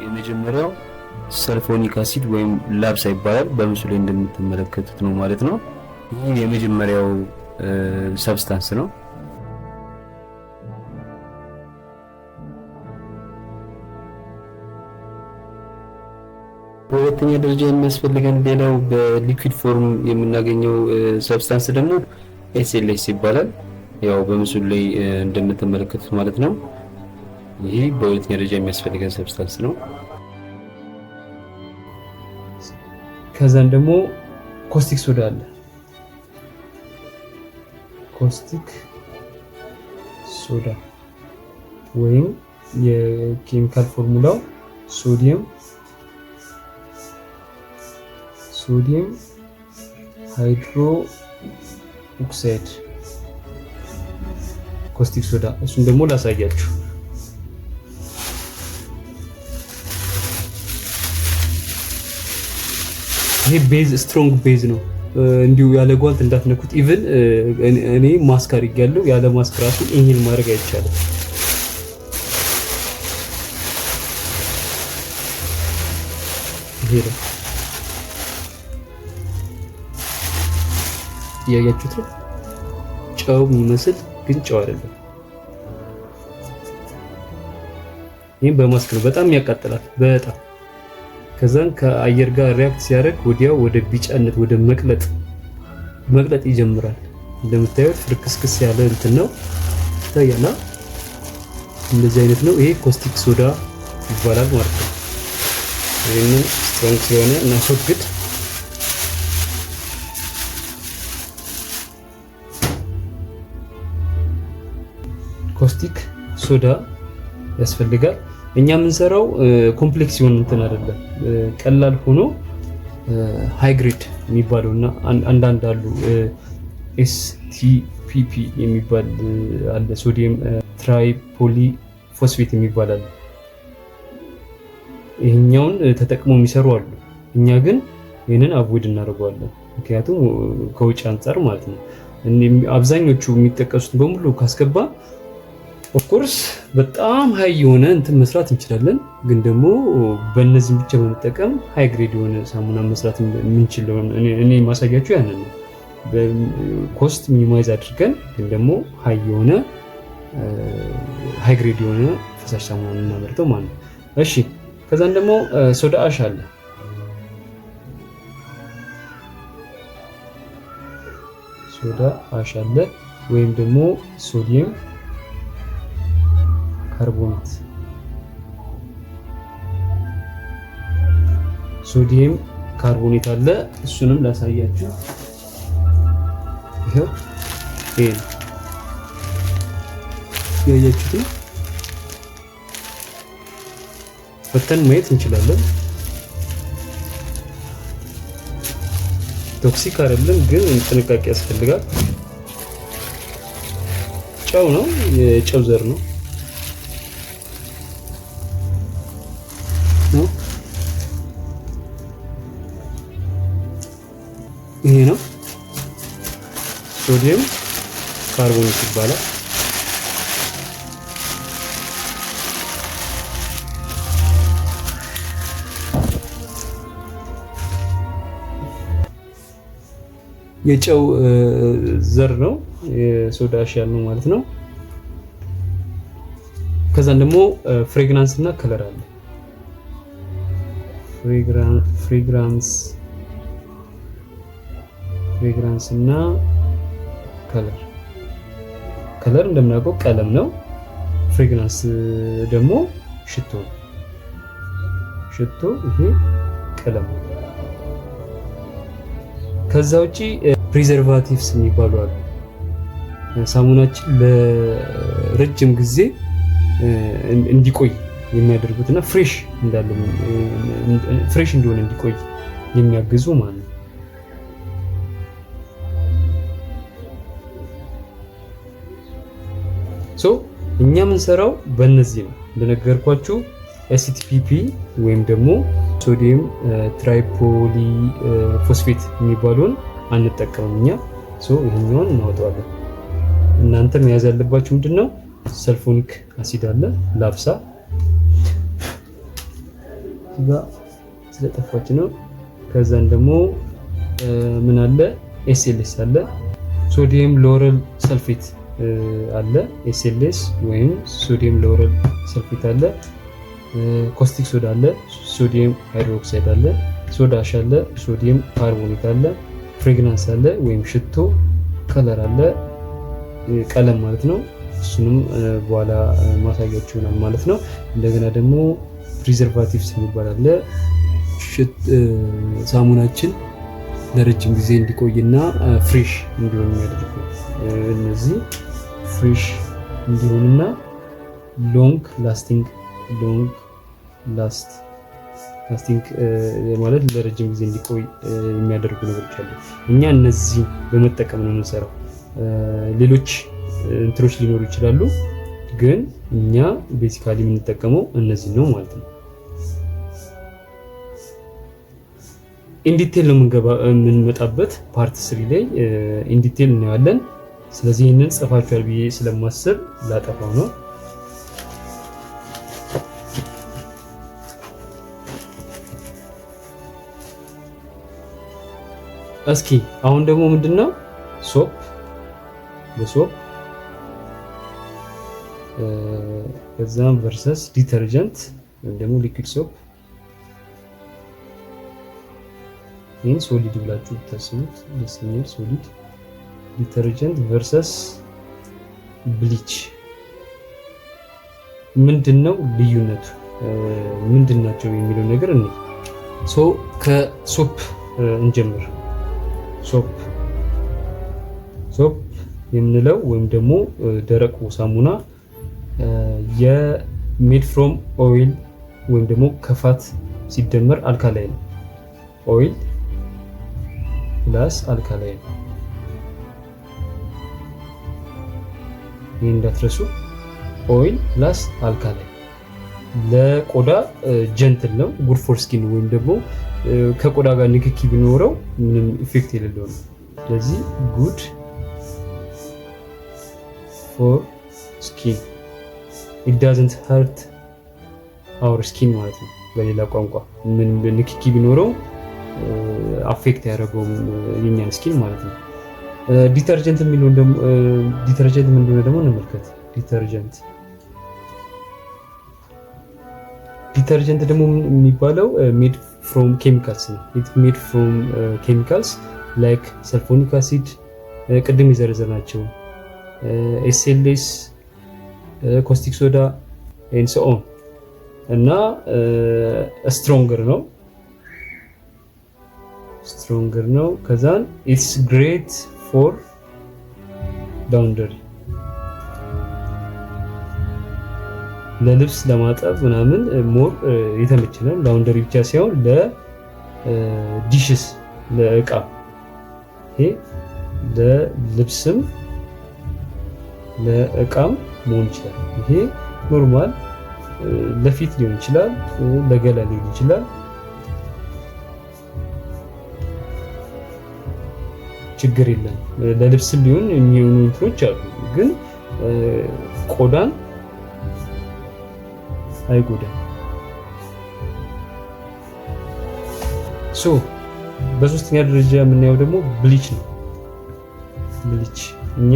የመጀመሪያው ሰልፎኒክ አሲድ ወይም ላብሳ ይባላል። በምስሉ ላይ እንደምትመለከቱት ነው ማለት ነው። ይህ የመጀመሪያው ሰብስታንስ ነው። በሁለተኛ ደረጃ የሚያስፈልገን ሌላው በሊኩዊድ ፎርም የምናገኘው ሰብስታንስ ደግሞ ኤስኤልኤስ ይባላል። ያው በምስሉ ላይ እንደምትመለከቱት ማለት ነው። ይህ በሁለተኛ ደረጃ የሚያስፈልገን ሰብስታንስ ነው። ከዛን ደግሞ ኮስቲክ ሶዳ አለ። ኮስቲክ ሶዳ ወይም የኬሚካል ፎርሙላው ሶዲየም ሃይድሮ ኦክሳይድ ኮስቲክ ሶዳ። እሱን ደግሞ ላሳያችሁ። ይሄ ቤዝ ስትሮንግ ቤዝ ነው። እንዲሁ ያለ ጓንት እንዳትነኩት። ኢቭን እኔ ማስክ አድርጌያለሁ። ያለ ማስክ ራሱ ኢንሄል ማድረግ አይቻልም። ይሄ ነው ያያችሁት ነው። ጨው የሚመስል ግን ጨው አይደለም። ይሄን በማስክ ነው። በጣም ያቃጥላል በጣም። ከዛን ከአየር ጋር ሪያክት ሲያደርግ ወዲያው ወደ ቢጫነት ወደ መቅለጥ ይጀምራል። እንደምታዩት ፍርክስክስ ያለ እንትን ነው ታያና፣ እንደዚህ አይነት ነው። ይሄ ኮስቲክ ሶዳ ይባላል ማለት ነው። ይሄንን ስትሮንግ ስለሆነ እናስወግድ። ኮስቲክ ሶዳ ያስፈልጋል። እኛ የምንሰራው ኮምፕሌክስ የሆነ እንትን አይደለም፣ ቀላል ሆኖ ሃይ ግሬድ የሚባለውና አንዳንድ አሉ ኤስቲፒፒ የሚባል አለ፣ ሶዲየም ትራይፖሊ ፎስፌት የሚባል አለ። ይሄኛውን ተጠቅመው የሚሰሩ አሉ። እኛ ግን ይሄንን አቮይድ እናደርገዋለን፣ ምክንያቱም ከውጭ አንፃር ማለት ነው። አብዛኞቹ የሚጠቀሱት በሙሉ ካስገባ ኦፍኮርስ በጣም ሃይ የሆነ እንትን መስራት እንችላለን። ግን ደግሞ በእነዚህ ብቻ በመጠቀም ሃይ ግሬድ የሆነ ሳሙና መስራት የምንችለው እኔ ማሳያችሁ ያንን ነው። ኮስት ሚኒማይዝ አድርገን ግን ደግሞ ሃይ የሆነ ሃይ ግሬድ የሆነ ፈሳሽ ሳሙና እናመርተው ማለት ነው። እሺ፣ ከዛን ደግሞ ሶዳ አሽ አለ። ሶዳ አሽ አለ ወይም ደግሞ ሶዲየም ካርቦኔት። ሶዲየም ካርቦኔት አለ። እሱንም ላሳያችሁ። ይሄው ይሄ ያያችሁት ፈተን ማየት እንችላለን። ቶክሲክ አይደለም ግን ጥንቃቄ ያስፈልጋል። ጨው ነው፣ የጨው ዘር ነው። ይሄ ነው ሶዲየም ካርቦኔት ይባላል። የጨው ዘር ነው፣ የሶዳ አሽ ያልነው ማለት ነው። ከዛን ደግሞ ፍሬግራንስ እና ከለር አለ። ፍሬግራንስ እና ከለር እንደምናውቀው ቀለም ነው። ፍሬግራንስ ደግሞ ሽቶ ይሄ ቀለም ነው። ከዛ ውጪ ፕሪዘርቫቲቭስ የሚባሉ አሉ። ሳሙናችን ለረጅም ጊዜ እንዲቆይ የሚያደርጉትና ፍሬሽ እንዲሆን እንዲቆይ የሚያግዙ ማለት ነው። እኛ የምንሰራው በእነዚህ ነው እንደነገርኳችሁ። ኤስቲፒፒ ወይም ደግሞ ሶዲየም ትራይፖሊ ፎስፌት የሚባለውን አንጠቀምም እኛ። ይሄኛውን እናወጣዋለን። እናንተ መያዝ ያለባችሁ ምንድነው? ሰልፎኒክ አሲድ አለ፣ ላብሳ እዚህ ጋር ስለጠፋች ነው። ከዛን ደግሞ ምን አለ ኤስኤልኤስ አለ፣ ሶዲየም ሎረል ሰልፌት አለ፣ ኤስኤልኤስ ወይም ሶዲየም ሎረል ሰልፌት አለ፣ ኮስቲክ ሶዳ አለ፣ ሶዲየም ሃይድሮክሳይድ አለ፣ ሶዳ አሽ አለ፣ ሶዲየም ካርቦኔት አለ፣ ፍሬግናንስ አለ ወይም ሽቶ፣ ከለር አለ ቀለም ማለት ነው። እሱንም በኋላ ማሳያችሁ ይሆናል ማለት ነው። እንደገና ደግሞ ፕሪዘርቫቲቭስ የሚባል አለ። ሳሙናችን ለረጅም ጊዜ እንዲቆይና ፍሬሽ እንዲሆን የሚያደርጉ እነዚህ ፍሬሽ እንዲሆንና ሎንግ ላስቲንግ ማለት ለረጅም ጊዜ እንዲቆይ የሚያደርጉ ነገሮች አሉ። እኛ እነዚህ በመጠቀም ነው የምንሰራው። ሌሎች እንትሮች ሊኖሩ ይችላሉ፣ ግን እኛ ቤዚካሊ የምንጠቀመው እነዚህ ነው ማለት ነው። ኢንዲቴል ነው የምንመጣበት ፓርት 3 ላይ ኢንዲቴል እናያለን። ስለዚህ ይህንን ጽፋችኋል ብዬ ስለማስብ ላጠፋው ነው። እስኪ አሁን ደግሞ ምንድነው ሶፕ በሶፕ ከዛም ቨርሰስ ዲተርጀንት ወይም ደግሞ ሊኩዊድ ሶፕ ይህን ሶሊድ ብላችሁ ብታስቡት ደስ የሚል ሶሊድ ዲተርጀንት ቨርሰስ ብሊች ምንድነው ልዩነቱ ምንድናቸው የሚለው ነገር እንዴ ሶ ከሶፕ እንጀምር። ሶፕ የምንለው ወይም ደግሞ ደረቁ ሳሙና የሜድ ፍሮም ኦይል ወይም ደግሞ ከፋት ሲደመር አልካላይ ነው። ኦይል ፕላስ አልካላይ ነው። ይሄን እንዳትረሱ። ኦይል ፕላስ አልካላይ ለቆዳ ጀንትል ነው፣ ጉድ ፎር ስኪን ወይም ደግሞ ከቆዳ ጋር ንክኪ ቢኖረው ምንም ኢፌክት የሌለው ነው። ስለዚህ ጉድ ፎር ስኪን it doesn't hurt our skin ማለት ነው። በሌላ ቋንቋ ምን ንክኪ ቢኖረው አፌክት ያደርገው የኛን ስኪን ማለት ነው። ዲተርጀንት የሚለው ደግሞ ዲተርጀንት ምን እንደሆነ ደግሞ እንመልከት። ዲተርጀንት ደግሞ የሚባለው ሜድ ፍሮም ኬሚካልስ ነው። it made from chemicals like sulfonic acid ቅድም የዘረዘርናቸው ኤስኤልኤስ ኮስቲክ ሶዳ and so on እና ስትሮንገር ነው። ከዛን it's great for laundry ለልብስ ለማጠብ ምናምን ሞር የተመቸነው ላውንደሪ ብቻ ሳይሆን ለዲሽስ ለእቃ ይሄ ለልብስም ለእቃም መሆን ይችላል። ይሄ ኖርማል ለፊት ሊሆን ይችላል፣ ለገላ ሊሆን ይችላል፣ ችግር የለም። ለልብስም ሊሆን የሚሆኑ እንትኖች አሉ፣ ግን ቆዳን አይጎዳም። ሶ በሶስተኛ ደረጃ የምናየው ደግሞ ብሊች ነው። ብሊች እኛ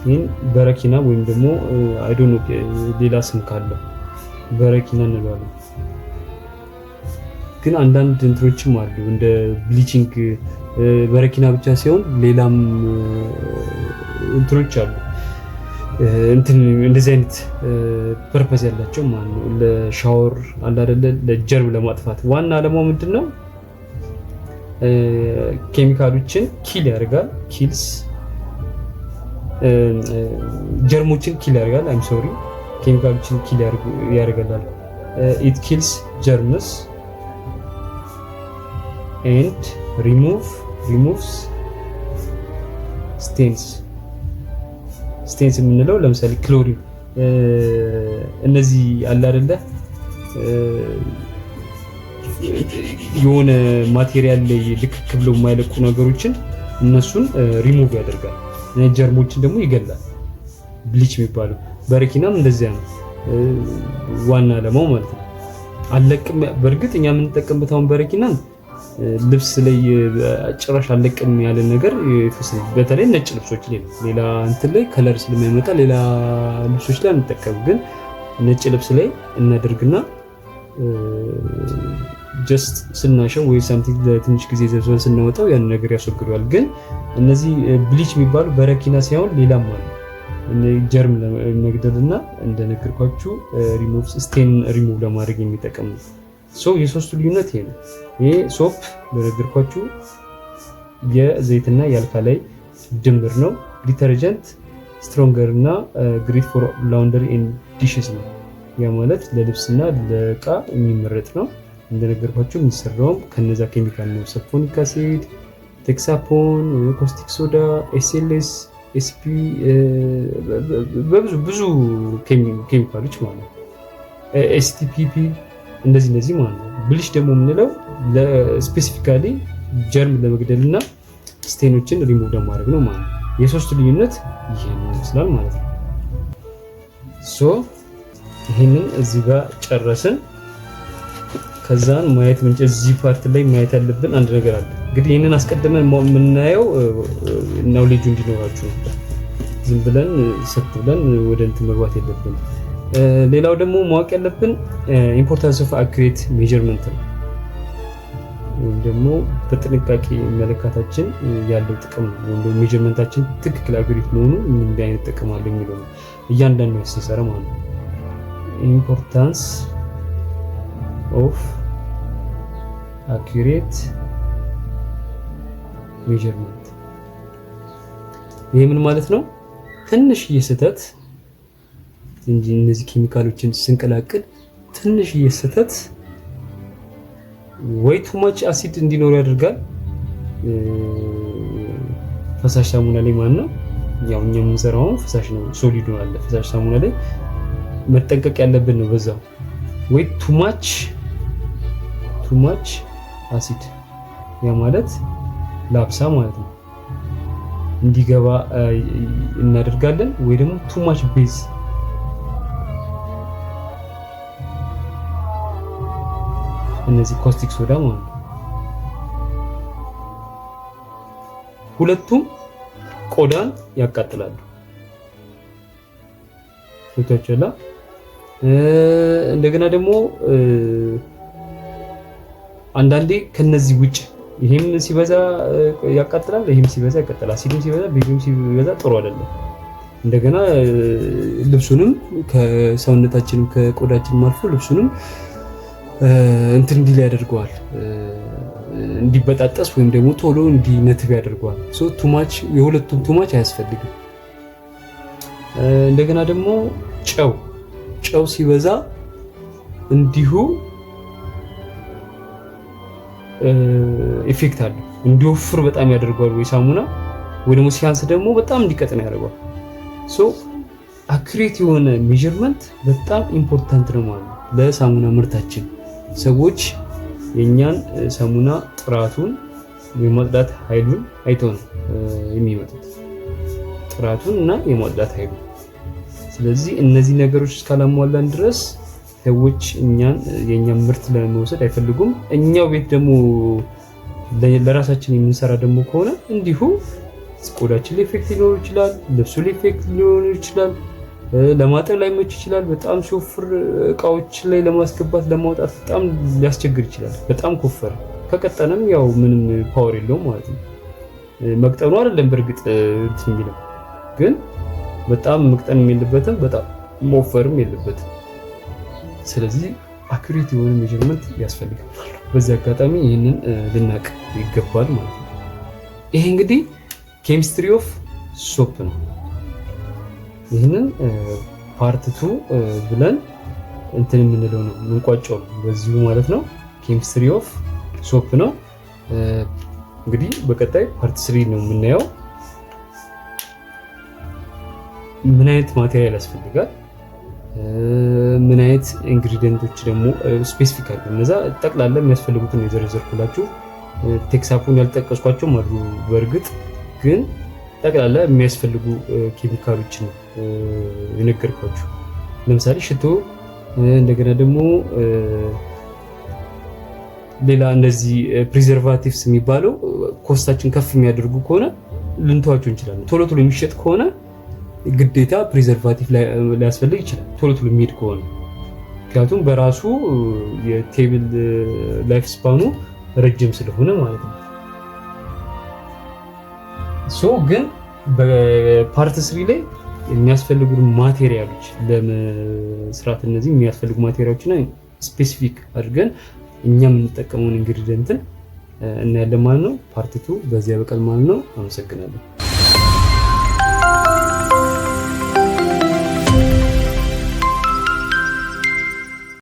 ይህን በረኪና ወይም ደግሞ አይ ዶንት ኖ ሌላ ስም ካለው በረኪና እንለዋለን። ግን አንዳንድ እንትኖችም አሉ እንደ ብሊቺንግ በረኪና ብቻ ሲሆን ሌላም እንትኖች አሉ እንደዚህ አይነት ፐርፐዝ ያላቸው ማለት ነው። ለሻወር አለ አይደለ፣ ለጀርም ለማጥፋት ዋና ዓላማው ምንድነው? ኬሚካሎችን ኪል ያደርጋል። ጀርሞችን ኪል ያደርጋል። አይም ሶሪ ኬሚካሎችን ኪል ያደርጋል። it kills germs and removes stains የምንለው ለምሳሌ ክሎሪን እነዚህ አለ አይደለ የሆነ ማቴሪያል ላይ ልክ ብለው የማይለቁ ነገሮችን እነሱን ሪሙቭ ያደርጋል። ጀርሞችን ደግሞ ይገላል። ብሊች የሚባለው በረኪናም እንደዚያ ነው ዋና ዓላማው ማለት ነው። አለቅም። በእርግጥ እኛ የምንጠቀምበት አሁን በረኪናን ልብስ ላይ ጭራሽ አለቅም ያለ ነገር ይፈስል። በተለይ ነጭ ልብሶች ላይ ሌላ እንትን ላይ ከለር ስለማይመጣ ሌላ ልብሶች ላይ አንጠቀም። ግን ነጭ ልብስ ላይ እናደርግና ጀስት ስናሸው ወይ ሳምቲንግ ለትንሽ ጊዜ ዘብዘን ስናወጣው ያን ነገር ያስወግደዋል። ግን እነዚህ ብሊች የሚባሉ በረኪና ሳይሆን ሌላም አለ ጀርም ለመግደልና እንደነገርኳችሁ ሪሙቭ ስቴን ሪሙቭ ለማድረግ የሚጠቀም ነው። ሶ የሶስቱ ልዩነት ይሄ ነው። ይሄ ሶፕ እንደነገርኳችሁ የዘይትና የአልካላይ ድምር ነው። ዲተርጀንት ስትሮንገር እና ግሬት ፎር ላውንደሪ ኤንድ ዲሽስ ነው። ያ ማለት ለልብስና ለእቃ የሚመረጥ ነው። እንደነገርኳችሁ የሚሰራውም ከነዛ ኬሚካል ነው። ሰልፎኒክ አሲድ፣ ቴክሳፖን፣ ኮስቲክ ሶዳ፣ ኤስኤልኤስ፣ ኤስፒ ብዙ ኬሚካሎች ማለት ነው። ኤስቲፒፒ እንደዚህ ማለት ነው። ብሊች ደግሞ የምንለው ለስፔሲፊካሊ ጀርም ለመግደልና ስቴኖችን ሪሙቭ ለማድረግ ነው ማለት ነው። የሶስቱ ልዩነት ይሄን ይመስላል ማለት ነው። ሶ ይሄንን እዚህ ጋር ጨረስን። ከዛን ማየት እዚህ ፓርት ላይ ማየት ያለብን አንድ ነገር አለ። እንግዲህ ይሄንን አስቀድመን የምናየው ናውሌጁ እንዲኖራችሁ ነው። ዝም ብለን ሰጥ ብለን ወደ እንትን መግባት የለብንም። ሌላው ደግሞ ማወቅ ያለብን ኢምፖርታንስ ኦፍ አኩሬት ሜዠርመንት ነው። ወይም ደግሞ በጥንቃቄ መለካታችን ያለው ጥቅም ነው። ወይም ደግሞ ሜዠርመንታችን ትክክል አኩሬት መሆኑ ምን አይነት ጥቅም አለው የሚለው ነው እያንዳንዱ ሲሰራ ማለት ነው። ኢምፖርታንስ ኦፍ አኩሬት ሜዠርመንት ይሄ ምን ማለት ነው? ትንሽዬ ስህተት እንጂ እነዚህ ኬሚካሎችን ስንቀላቅል ትንሽዬ ስህተት ወይ ቱ ማች አሲድ እንዲኖር ያደርጋል። ፈሳሽ ሳሙና ላይ ማለት ነው። ያው እኛ የምንሰራው ፈሳሽ ነው፣ ሶሊድ ነው አለ። ፈሳሽ ሳሙና ላይ መጠንቀቅ ያለብን ነው በዛው። ወይ ቱ ማች አሲድ ያ ማለት ላብሳ ማለት ነው እንዲገባ እናደርጋለን። ወይ ደግሞ ቱ ማች ቤዝ እነዚህ ኮስቲክ ሶዳ ማለት ነው። ሁለቱም ቆዳን ያቃጥላሉ። ፍቶችላ እንደገና ደግሞ አንዳንዴ ከነዚህ ውጭ ይሄም ሲበዛ ያቃጥላል፣ ይሄም ሲበዛ ያቃጥላል። አሲድም ሲበዛ ቤዝም ሲበዛ ጥሩ አይደለም። እንደገና ልብሱንም ከሰውነታችንም ከቆዳችንም አልፎ ልብሱንም እንትን እንዲል ያደርገዋል፣ እንዲበጣጠስ ወይም ደግሞ ቶሎ እንዲነትብ ያደርገዋል። ሶ ቱማች የሁለቱም ቱማች አያስፈልግም። እንደገና ደግሞ ጨው ሲበዛ እንዲሁ ኢፌክት አለው፣ እንዲወፍር በጣም ያደርገዋል ወይ ሳሙና፣ ወይ ደግሞ ሲያንስ ደግሞ በጣም እንዲቀጥን ያደርገዋል። ሶ አኩሬት የሆነ ሜዠርመንት በጣም ኢምፖርታንት ነው ማለት ነው ለሳሙና ምርታችን። ሰዎች የኛን ሳሙና ጥራቱን የማጽዳት ኃይሉን አይተው ነው የሚመጡት፣ ጥራቱን እና የማጽዳት ኃይሉን። ስለዚህ እነዚህ ነገሮች እስካላሟላን ድረስ ሰዎች የኛን ምርት ለመውሰድ አይፈልጉም። እኛው ቤት ደግሞ ለራሳችን የምንሰራ ደግሞ ከሆነ እንዲሁ ቆዳችን ላይ ኢፌክት ሊኖር ይችላል፣ ልብሱ ላይ ኢፌክት ሊኖር ይችላል፣ ለማጠብ ላይ መች ይችላል። በጣም ሲወፍር እቃዎች ላይ ለማስገባት ለማውጣት በጣም ሊያስቸግር ይችላል። በጣም ኮፈረ ከቀጠነም ያው ምንም ፓወር የለውም ማለት ነው። መቅጠኑ አይደለም በእርግጥ እንትን የሚለው ግን በጣም መቅጠንም የለበትም፣ በጣም መወፈርም የለበትም። ስለዚህ አኩሬት የሆነ ሜዠርመንት ያስፈልጋል። በዚህ አጋጣሚ ይህንን ልናቅ ይገባል ማለት ነው። ይሄ እንግዲህ ኬሚስትሪ ኦፍ ሶፕ ነው። ይህንን ፓርት 2 ብለን እንትን የምንለው ነው የምንቋጨው ነው በዚሁ ማለት ነው። ኬሚስትሪ ኦፍ ሶፕ ነው። እንግዲህ በቀጣይ ፓርት 3 ነው የምናየው። ምን አይነት ማቴሪያል ያስፈልጋል፣ ምን አይነት ኢንግሪዲየንቶች ደግሞ ስፔሲፊካሊ እነዛ ጠቅላላ የሚያስፈልጉትን ነው የዘረዘርኩላችሁ። ቴክሳፑን ያልጠቀስኳቸውም አሉ በእርግጥ ግን ጠቅላላ የሚያስፈልጉ ኬሚካሎች ነው የነገርኳችሁ። ለምሳሌ ሽቶ፣ እንደገና ደግሞ ሌላ እንደዚህ ፕሪዘርቫቲቭስ የሚባለው ኮስታችን ከፍ የሚያደርጉ ከሆነ ልንተዋቸው እንችላለን። ቶሎ ቶሎ የሚሸጥ ከሆነ ግዴታ ፕሪዘርቫቲቭ ሊያስፈልግ ይችላል፣ ቶሎ ቶሎ የሚሄድ ከሆነ ምክንያቱም በራሱ የቴብል ላይፍ ስፓኑ ረጅም ስለሆነ ማለት ነው። ሶ ግን በፓርት 3 ላይ የሚያስፈልጉ ማቴሪያሎች ለመስራት እነዚህ የሚያስፈልጉ ማቴሪያሎችና ስፔሲፊክ አድርገን እኛ የምንጠቀመውን ኢንግሪዲየንትን እናያለን ማለት ነው። ፓርት 2 በዚያ በቀል ማለት ነው። አመሰግናለሁ።